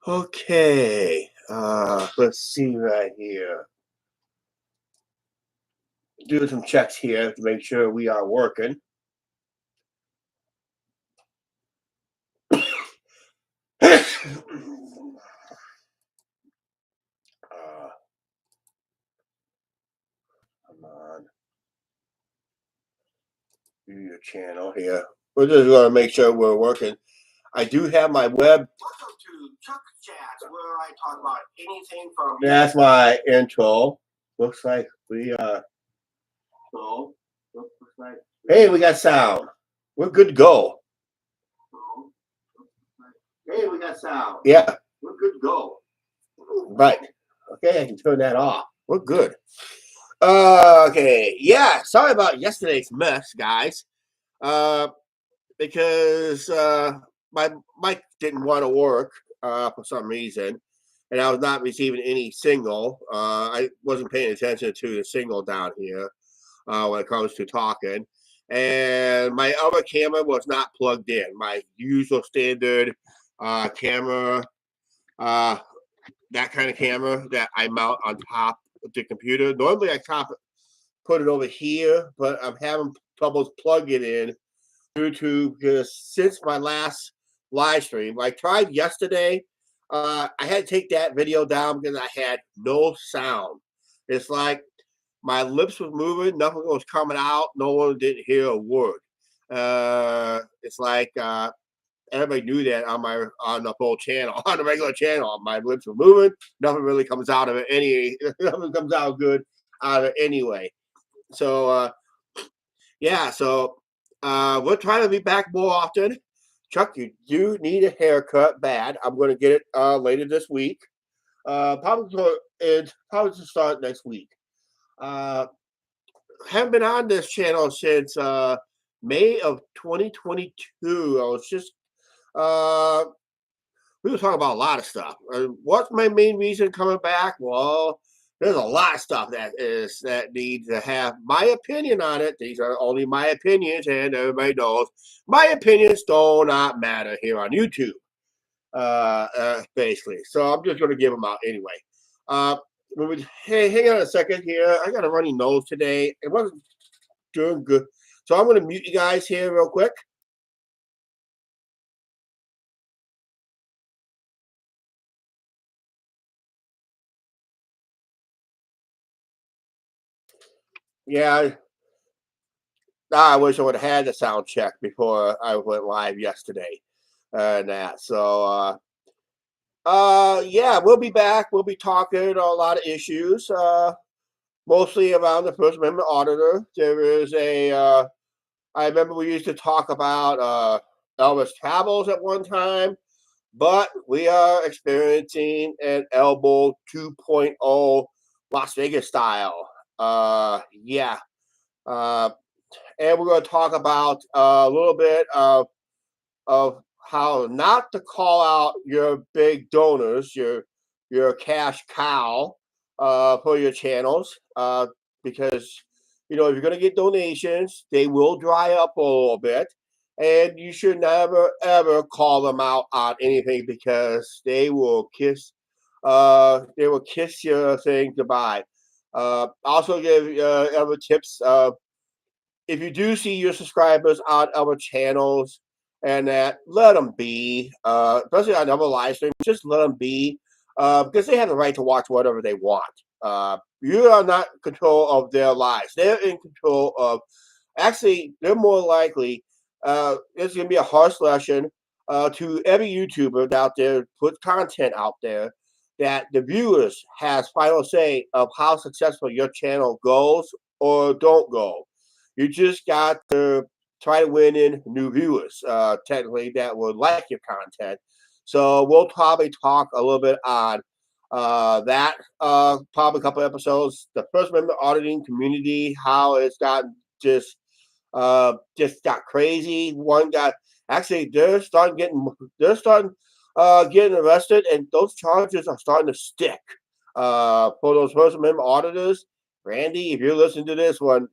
Okay, let's see right here. Do some checks here to make sure we are working. uh, Come on, do your channel here. We're just going to make sure we're working. I do have my web. Welcome to Chuck Chats, where I talk about anything from. That's my intro. Looks like we are. So, looks like. Hey, we got sound. We're good to go. Hey, we got sound. Yeah, we're good to go. Right. Okay, I can turn that off. We're good. Okay. Yeah. Sorry about yesterday's mess, guys. Uh, because my mic didn't want to work for some reason, and I was not receiving any signal. I wasn't paying attention to the signal down here when it comes to talking, and my other camera was not plugged in. My usual standard camera, that kind of camera that I mount on top of the computer. Normally, put it over here, but I'm having troubles plugging it in due to because since my last live stream, I tried yesterday. I had to take that video down because I had no sound. It's like my lips was moving, nothing was coming out, no one didn't hear a word. It's like everybody knew that on the full channel, on the regular channel. My lips were moving, nothing really comes out of it. Nothing comes out good out of it anyway. So yeah, so we're trying to be back more often. Chuck, you do need a haircut bad. I'm going to get it later this week. Probably to start next week. Uh, haven't been on this channel since May of 2022. I was just uh, we were talking about a lot of stuff. What's my main reason coming back? Well, there's a lot of stuff that needs to have my opinion on it. These are only my opinions, and everybody knows my opinions do not matter here on YouTube. Basically, so I'm just going to give them out anyway. Hey, hang on a second here. I got a runny nose today. It wasn't doing good, so I'm going to mute you guys here real quick. Yeah, I wish I would have had the sound check before I went live yesterday. And that. So yeah, we'll be back. We'll be talking a lot of issues. Mostly around the First Amendment auditor. There is I remember we used to talk about Elvis travels at one time, but we are experiencing an elbow 2.0 Las Vegas style. Yeah. Uh, and we're going to talk about a little bit of how not to call out your big donors, your cash cow, for your channels, because if you're going to get donations, they will dry up a little bit, and you should never ever call them out on anything because they will kiss your thing goodbye. Also give other tips. If you do see your subscribers on other channels and that, let them be, especially on other live streams, just let them be, because they have the right to watch whatever they want. You are not in control of their lives. They're in control of, actually, they're more likely, there's going to be a harsh lesson to every YouTuber out there, put content out there, that the viewers has final say of how successful your channel goes or don't go. You just got to try to win in new viewers, technically, that would like your content. So we'll probably talk a little bit on that, probably a couple episodes. The First Amendment auditing community, how it's gotten just got crazy. One got actually they're starting getting arrested, and those charges are starting to stick. For those First Amendment auditors, Randy, if you're listening to this one,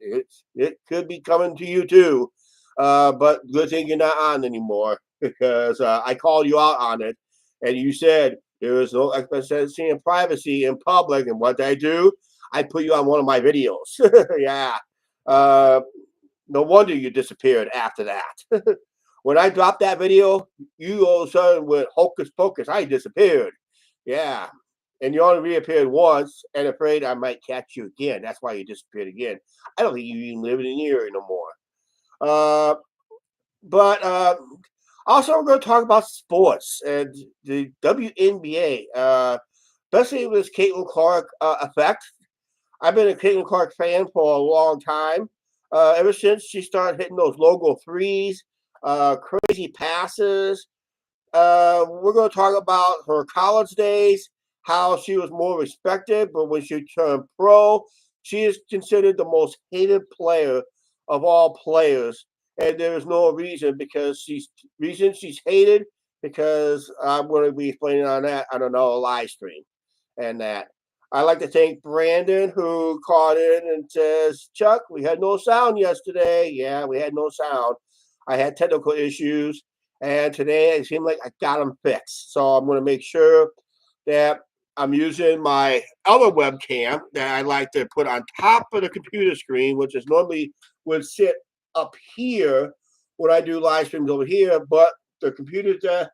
it could be coming to you too. But good thing you're not on anymore because I called you out on it, and you said There is no expectancy in privacy in public. And what I do, I put you on one of my videos. Yeah. No wonder you disappeared after that. When I dropped that video, you all of a sudden went hocus pocus. I disappeared. Yeah. And you only reappeared once and afraid I might catch you again. That's why you disappeared again. I don't think you even live in the area no more. But also, we're going to talk about sports and the WNBA, especially with Caitlin Clark effect. I've been a Caitlin Clark fan for a long time. Ever since she started hitting those logo threes, crazy passes. We're going to talk about her college days, how she was more respected, but when she turned pro, she is considered the most hated player of all players. And there is no reason she's hated because I'm going to be explaining on that on another live stream and that. I'd like to thank Brandon who called in and says, Chuck, we had no sound yesterday. Yeah, we had no sound. I had technical issues, and today it seemed like I got them fixed. So I'm going to make sure that I'm using my other webcam that I like to put on top of the computer screen, which is normally would sit up here when I do live streams over here. But the computer,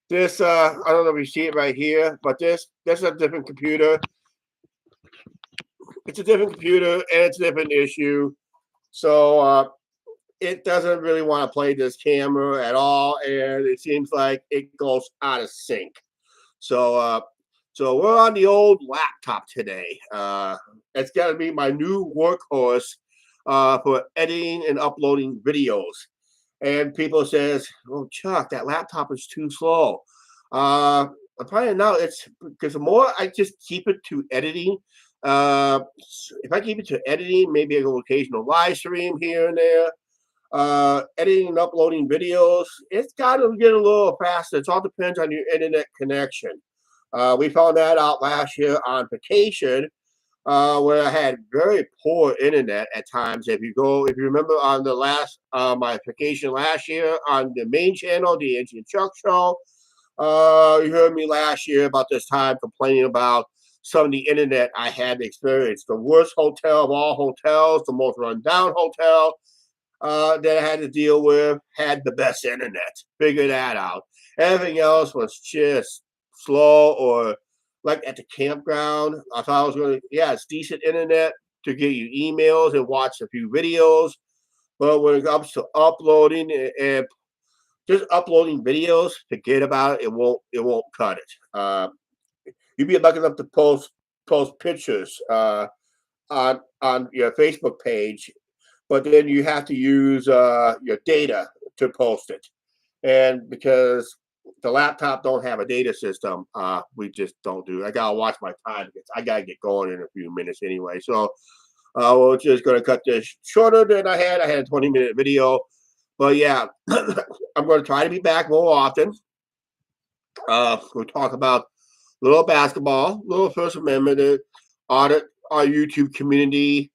this I don't know if you see it right here, but this is a different computer. It's a different computer and it's a different issue. So it doesn't really want to play this camera at all, and it seems like it goes out of sync. So so we're on the old laptop today. It's got to be my new workhorse for editing and uploading videos. And people says, "Oh, Chuck, that laptop is too slow." I'm finding out it's because the more I just keep it to editing, if I keep it to editing, maybe an occasional live stream here and there, editing and uploading videos, it's got to get a little faster. It all depends on your internet connection. We found that out last year on vacation, where I had very poor internet at times. If you remember on the last my vacation last year on the main channel, the Ancient Chuck Show, you heard me last year about this time complaining about some of the internet I had experienced. The worst hotel of all hotels, the most rundown hotel that I had to deal with had the best internet. Figure that out. Everything else was just slow or like at the campground. I thought I was going to, yeah, it's decent internet to get you emails and watch a few videos. But when it comes to uploading and just uploading videos, forget about it. It won't cut it. You'd be lucky enough to post pictures on your Facebook page, but then you have to use your data to post it. And because the laptop don't have a data system, we just don't do it. I gotta watch my time because I gotta get going in a few minutes anyway. So we're just gonna cut this shorter than I had. I had a 20-minute video, but yeah, I'm gonna try to be back more often. We'll talk about a little basketball, a little First Amendment, audit our YouTube community.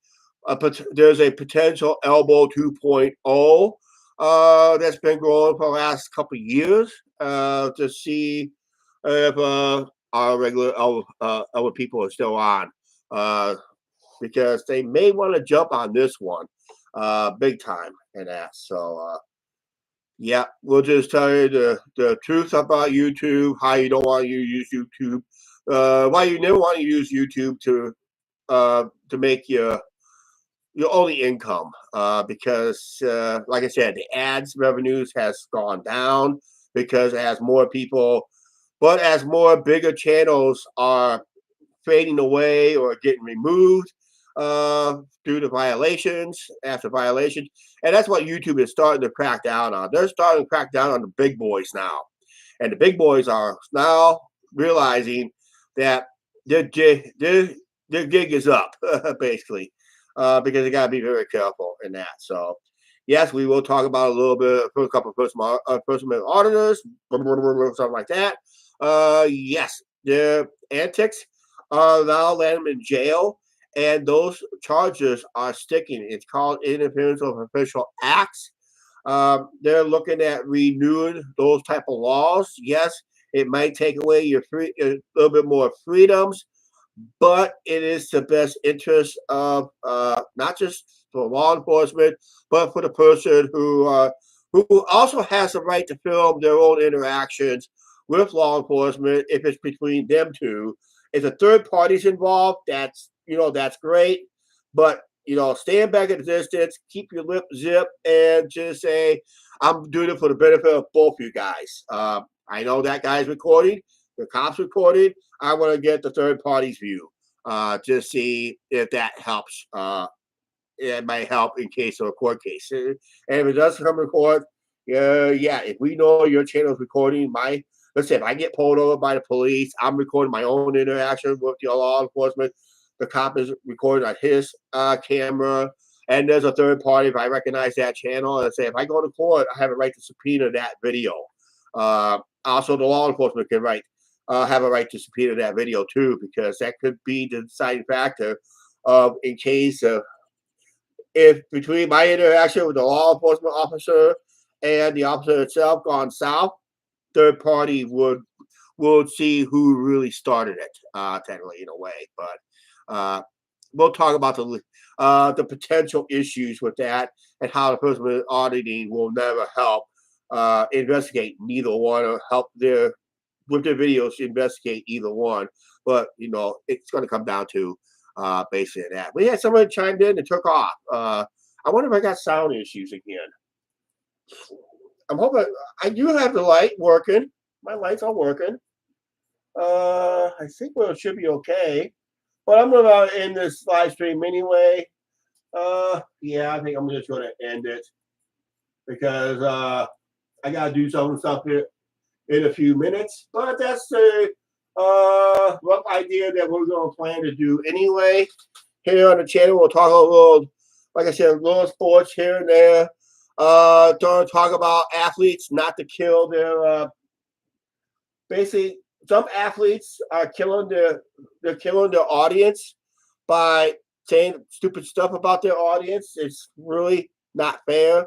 There's a potential Elbow 2.0 that's been growing for the last couple of years to see if our regular other people are still on, because they may want to jump on this one big time and that. So yeah, we'll just tell you the truth about YouTube, how you don't want to use YouTube, why you never want to use YouTube to make your only income, because like I said, the ads revenues has gone down because it has more people, but as more bigger channels are fading away or getting removed due to violations after violations, and that's what YouTube is starting to crack down on. They're starting to crack down on the big boys now, and the big boys are now realizing that their gig is up basically, because they got to be very careful in that. So yes, we will talk about a little bit for a couple of personal auditors, something like that. Yes, their antics now land them in jail, and those charges are sticking. It's called interference with official acts. They're looking at renewing those type of laws. Yes, it might take away your a little bit more freedoms, but it is the best interest of not just for law enforcement, but for the person who also has the right to film their own interactions with law enforcement if it's between them two. If a third party's involved, that's great, but stand back at a distance, keep your lip zipped, and just say, "I'm doing it for the benefit of both you guys." I know that guy's recording, the cops recording. I want to get the third party's view, to see if that helps. It might help in case of a court case. And if it does come to court, yeah, if we know your channel is recording let's say if I get pulled over by the police, I'm recording my own interaction with the law enforcement. The cop is recording on his camera, and there's a third party. If I recognize that channel, and say if I go to court, I have a right to subpoena that video. Also, the law enforcement can have a right to subpoena that video too, because that could be the deciding factor of in case of if between my interaction with the law enforcement officer and the officer itself gone south, third party would see who really started it, technically in a way. But we'll talk about the potential issues with that and how the person with auditing will never help investigate neither one or help with their videos investigate either one. But it's going to come down to basically that. We had somebody chimed in and took off. I wonder if I got sound issues again. I'm hoping I do have the light working. My lights are working. I think it should be okay. But I'm going to end this live stream anyway. Yeah, I think I'm just going to end it because I got to do some stuff here in a few minutes. But that's a rough idea that we're going to plan to do anyway. Here on the channel, we'll talk a little, like I said, a little sports here and there. Don't talk about athletes not to kill their basically some athletes are killing their audience by saying stupid stuff about their audience. It's really not fair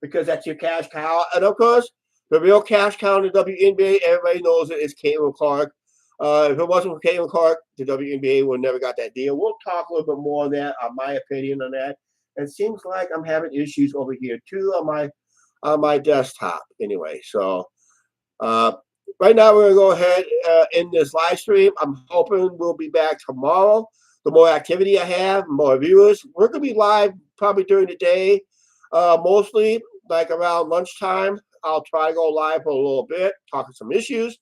because that's your cash cow. And of course, the real cash cow in the WNBA, everybody knows it is Caitlin Clark. If it wasn't for Caitlin Clark, the WNBA would never got that deal. We'll talk a little bit more on that, on my opinion on that. And it seems like I'm having issues over here too on my desktop. Anyway, so right now we're gonna go ahead in this live stream. I'm hoping we'll be back tomorrow. The more activity I have, more viewers. We're gonna be live probably during the day, mostly like around lunchtime. I'll try to go live for a little bit, talking some issues.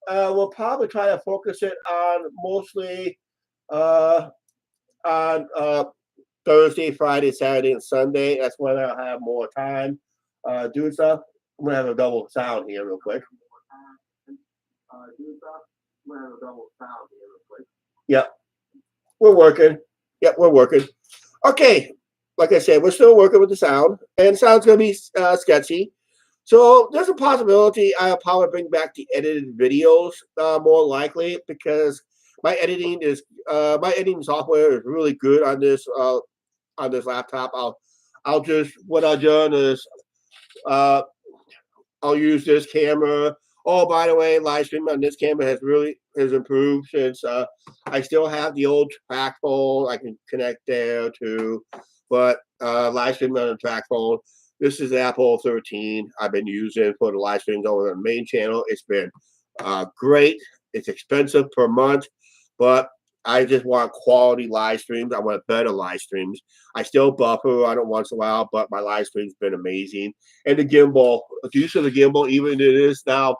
We'll probably try to focus it on mostly on Thursday, Friday, Saturday, and Sunday. That's when I'll have more time doing stuff. I'm gonna have a double sound here real quick. Yep, we're working. Yep, we're working. Okay, like I said, we're still working with the sound, and the sound's gonna be sketchy. So there's a possibility I'll probably bring back the edited videos more likely because my editing software is really good on this laptop. What I've done is I'll use this camera. Oh, by the way, live stream on this camera has improved since I still have the old track phone I can connect there too, but live stream on the track phone. This is Apple 13 I've been using for the live streams over the main channel. It's been great. It's expensive per month, but I just want quality live streams. I want better live streams. I still buffer on it once in a while, but my live stream's been amazing. And the gimbal, the use of the gimbal, even it is now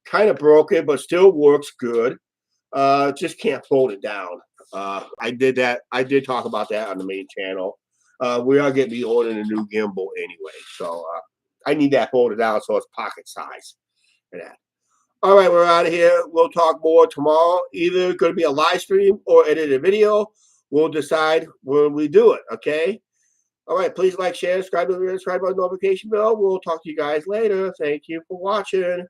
kind of broken, but still works good. Just can't fold it down. I did talk about that on the main channel. We are getting to be ordering a new gimbal anyway, so I need that folded down so it's pocket size for that. All right, we're out of here. We'll talk more tomorrow. Either going to be a live stream or edited video. We'll decide when we do it. Okay. All right. Please like, share, subscribe to the notification bell. We'll talk to you guys later. Thank you for watching.